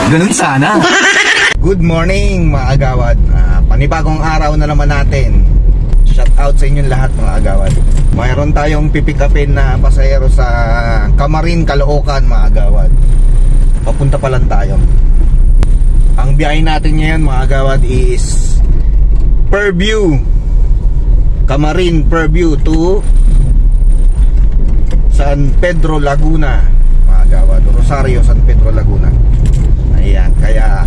Ganun sana. Good morning mga agawad. Panibagong araw na naman natin. Shout out sa inyong lahat mga agawad. Mayroon tayong pipick upin na pasahero sa Camarin, Caloocan mga agawad. Papunta pa lang tayo. Ang biyahe natin ngayon mga agawad is Fairview, Camarin, Fairview to San Pedro, Laguna mga agawad. Rosario, San Pedro, Laguna. Ayan, kaya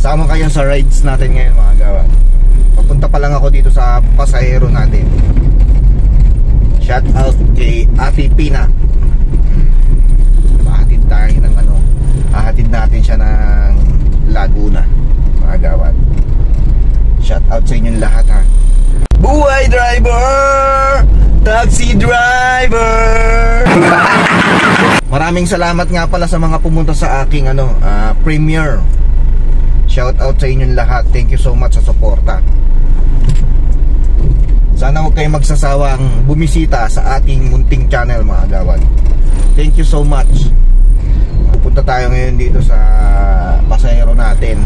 sama kayo sa rides natin ngayon mga agawad. Papunta pa lang ako dito sa pasahero natin. Shout out kay Ate Pina. Hahatid tayo ng hahatid natin siya ng Laguna mga agawad. Shout out sa inyong lahat ha. Buhay driver! Taxi driver! Maraming salamat nga pala sa mga pumunta sa aking premiere. Shout out sa inyong lahat. Thank you so much sa suporta. Sana huwag kayong magsasawang bumisita sa ating munting channel mga agawad. Thank you so much. Pupunta tayo ngayon dito sa pasahero natin.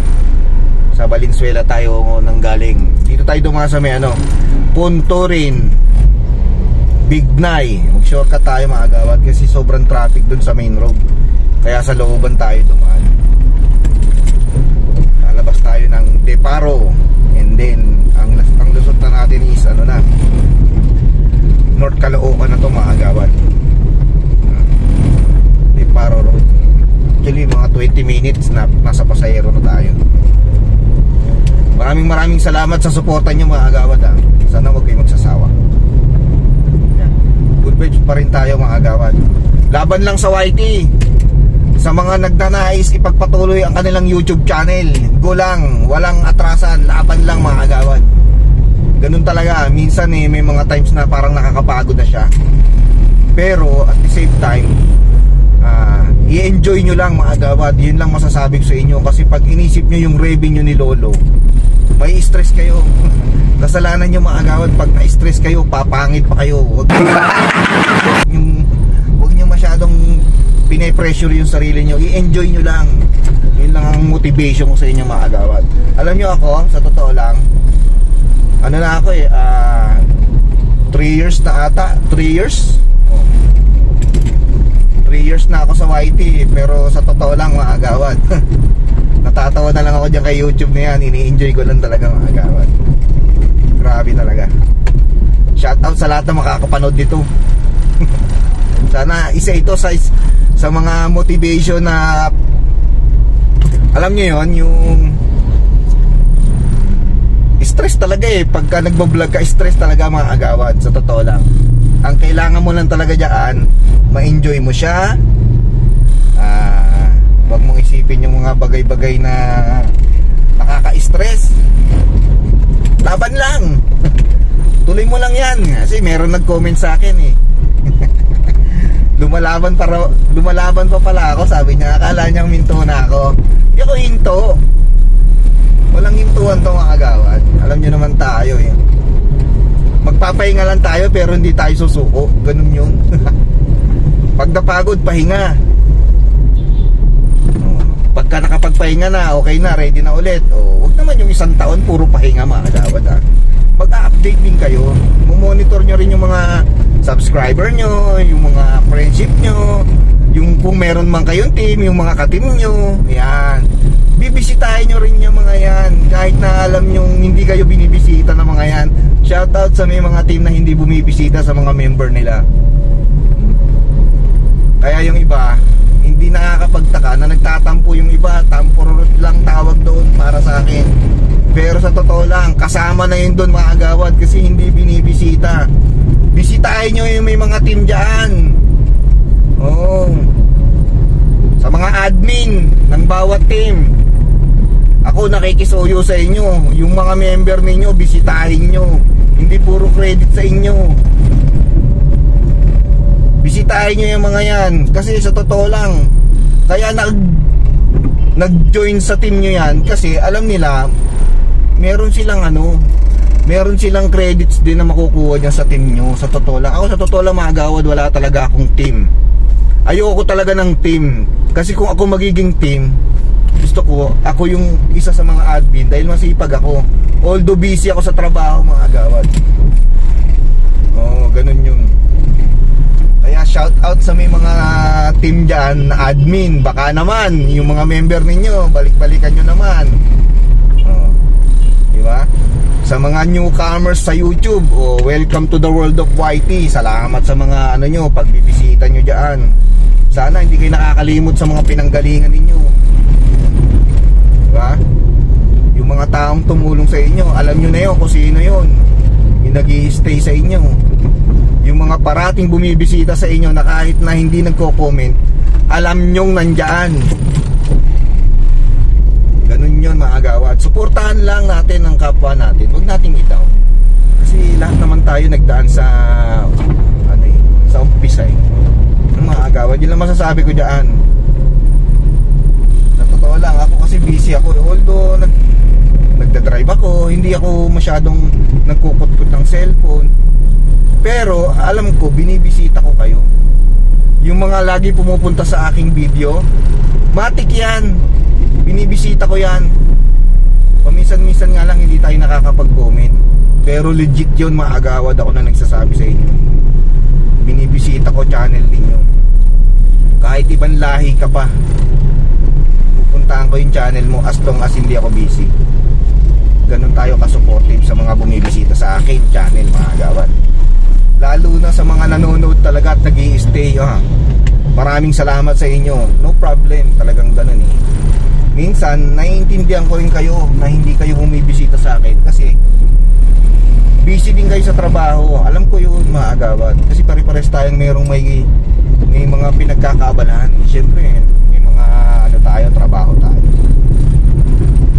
Sa Valenzuela tayo nanggaling. Dito tayo dumaan sa may Punturin, Bignay. Mag-shortcut tayo mga agawad kasi sobrang traffic dun sa main road. Kaya sa looban tayo dumaan. Lalabas tayo ng Deparo. And then ang lusot na natin is North Caloocan na to mga agawad. Deparo Road. Actually mga 20 minutes na nasa pasahero na tayo. Maraming salamat sa suporta nyo mga agawad ha. Sana huwag kayo magsasawa. Good vibes pa rin tayo mga agawad. Laban lang sa YT. Sa mga nagnanais ipagpatuloy ang kanilang YouTube channel, go lang, walang atrasan, laban lang mga agawad. Ganun talaga, minsan may mga times na parang nakakapagod na siya. Pero at the same time i-enjoy nyo lang mga agawad. Yun lang masasabi ko sa inyo. Kasi pag inisip nyo yung revenue ni Lolo, may stress kayo. Kasalanan nyo mga agawad. Pag na-stress kayo, papangit pa kayo. Huwag nyo masyadong pine-pressure yung sarili nyo. I-enjoy nyo lang. Yun lang ang motivation ko sa inyo mga agawad. Alam nyo ako, sa totoo lang, na ako 3 years na ata. 3 years? 3 years na ako sa YT. Pero sa totoo lang mga agawad, natatawa na lang ako dyan kay YouTube na yan. Ini-enjoy ko lang talaga mga agawad. Grabe talaga. Shoutout sa lahat na makakapanood dito. Sana isa ito sa mga motivation na alam nyo yun, yung stress talaga pagka nagbablog ka, stress talaga mga agawad. Sa totoo lang, ang kailangan mo lang talaga dyan, ma-enjoy mo siya. Huwag mong isipin yung mga bagay-bagay na nakaka-stress. Laban lang. Tuloy mo lang yan. Kasi meron nag-comment sa akin lumalaban pa pala ako. Sabi niya, akala niyang minto na ako. Hindi ako hinto. Walang hintuan to mga agawad. Alam niyo naman tayo magpapahinga lang tayo pero hindi tayo susuko. Ganun yun. Pag napagod, pahinga. Pagka nakapagpahinga na, okay na, ready na ulit. Huwag naman yung 1 taon puro pahinga mga agawad. Mag-update din kayo. Monitor nyo rin yung mga subscriber nyo, yung mga friendship nyo, yung kung meron man kayong team, yung mga ka-team nyo. Yan. Bibisitahin nyo rin yung mga yan. Kahit na alam nyo hindi kayo binibisita ng mga yan. Shoutout sa may mga team na hindi bumibisita sa mga member nila. Kaya yung iba, hindi nakakapagtaka na nagtatampo yung iba. Tampurot lang tawag doon para sa akin. Pero sa totoo lang, kasama na yun doon mga agawad kasi hindi binibisita. Bisitahin nyo yung may mga team dyan. Sa mga admin ng bawat team. Ako nakikisuyo sa inyo. Yung mga member ninyo, bisitahin nyo. Hindi puro credit sa inyo. Bisitahin nyo yung mga yan. Kasi sa totoo lang, kaya nag-join sa team nyo yan kasi alam nila meron silang meron silang credits din na makukuha dyan sa team nyo. Sa totoo lang, ako sa totoo lang mga agawad, wala talaga akong team. Ayoko talaga ng team. Kasi kung ako magiging team, gusto ko, ako yung isa sa mga admin dahil masipag ako. Although busy ako sa trabaho mga agawad. Oo, ganun yun. Kaya shout out sa may mga team dyan na admin. Baka naman, yung mga member ninyo, balik-balikan nyo naman. Oo, diba? Sa mga newcomers sa YouTube, welcome to the world of YT. Salamat sa mga ano nyo, pagbibisita nyo dyan. Sana hindi kayo nakakalimot sa mga pinanggalingan ninyo. Diba? Yung mga taong tumulong sa inyo, alam nyo na yun kung sino yun. Yung nag-i-stay sa inyo. Yung mga parating bumibisita sa inyo na kahit na hindi nagko-comment, alam nyong nandyan. Ganun yun mga agawad. Suportahan lang natin ang kapwa natin. Huwag nating itaw. Kasi lahat naman tayo nagdaan sa sa umpisa mga agawad. Yun lang masasabi ko dyan. Sa totoo lang, ako kasi busy ako. Although nagdadrive ako, hindi ako masyadong nagkukot-kot ng cellphone. Pero alam ko, binibisita ko kayo. Yung mga lagi pumupunta sa aking video, matik yan. Binibisita ko yan. Paminsan-minsan nga lang hindi tayo nakakapag-comment. Pero legit yun mga agawad, ako na nagsasabi sa inyo. Binibisita ko channel ninyo. Kahit ibang lahi ka pa, pupuntahan ko yung channel mo as long as hindi ako busy. Ganun tayo ka-supportive sa mga bumibisita sa akin channel mga agawad. Lalo na sa mga nanonood talaga at nag-i-stay. Maraming salamat sa inyo. No problem, talagang ganun eh. Minsan, naiintindihan ko rin kayo na hindi kayo bumibisita sa akin kasi busy din kayo sa trabaho. Alam ko yun mga agawad. Kasi pare-pares tayong may mga pinagkakaabalahan. Siyempre, may mga trabaho tayo.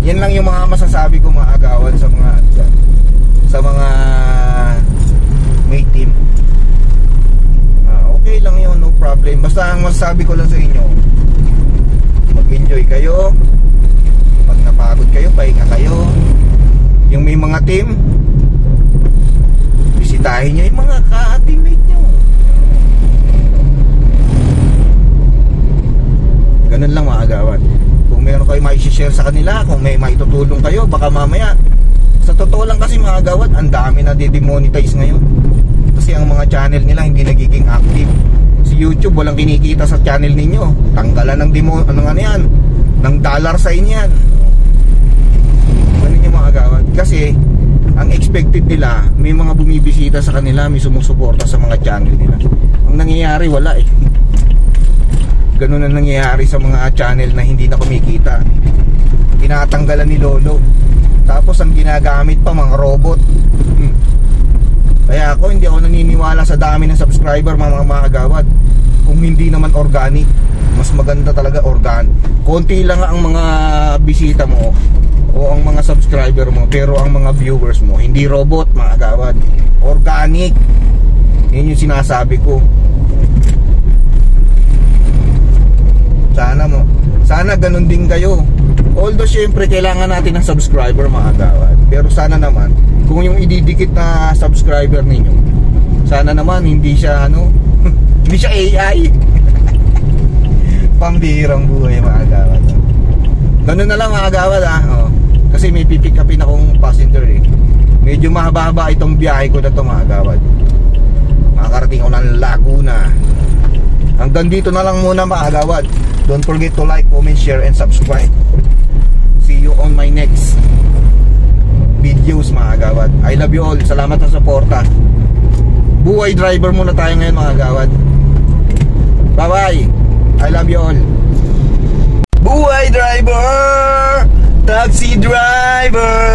Yan lang yung mga masasabi ko mga agawad sa mga may team. Okay lang yun, no problem. Basta ang masasabi ko lang sa inyo, mag-enjoy kayo. Pag napagod kayo, pahinga kayo. Yung may mga team, bisitahin nyo yung mga ka-teammate nyo. Ganun lang mga agawad. Kung meron kayo mai-share sa kanila, kung may maitutulong kayo, baka mamaya. Sa totoo lang kasi mga agawad, ang dami na de-demonetize ngayon. Kasi ang mga channel nila hindi nagiging active. Si YouTube walang kinikita sa channel ninyo. Tanggalan ng ng dollar sign yan. Ganun yung mga agawad. Kasi ang expected nila, may mga bumibisita sa kanila, may sumusuporta sa mga channel nila. Ang nangyayari, wala eh. Ganun ang nangyayari sa mga channel na hindi na kumikita. Tinatanggalan ni Lolo. Tapos ang ginagamit pa mga robot. Kaya ako hindi ako naniniwala sa dami ng subscriber mga agawad. Kung hindi naman organic, mas maganda talaga organic. Konti lang ang mga bisita mo o ang mga subscriber mo, pero ang mga viewers mo hindi robot mga agawad. Organic. Yun yung sinasabi ko. Sana ganun din kayo. Although syempre kailangan natin ng subscriber mga agawad. Pero sana naman kung yung ididikit na subscriber ninyo, sana naman hindi siya hindi siya AI. Pambihirang buhay mga agawad. Ganun na lang mga agawad kasi may pipick upin akong passenger eh. Medyo mahaba-haba itong biyahe ko na to mga agawad. Makakarating ako ng Laguna. Hanggang dito na lang muna mga agawad. Don't forget to like, comment, share, and subscribe. See you on my next videos mga agawad. I love you all. Salamat sa suporta. Buhay driver muna tayo ngayon mga agawad. Bye bye. I love you all. Buhay driver, taxi driver.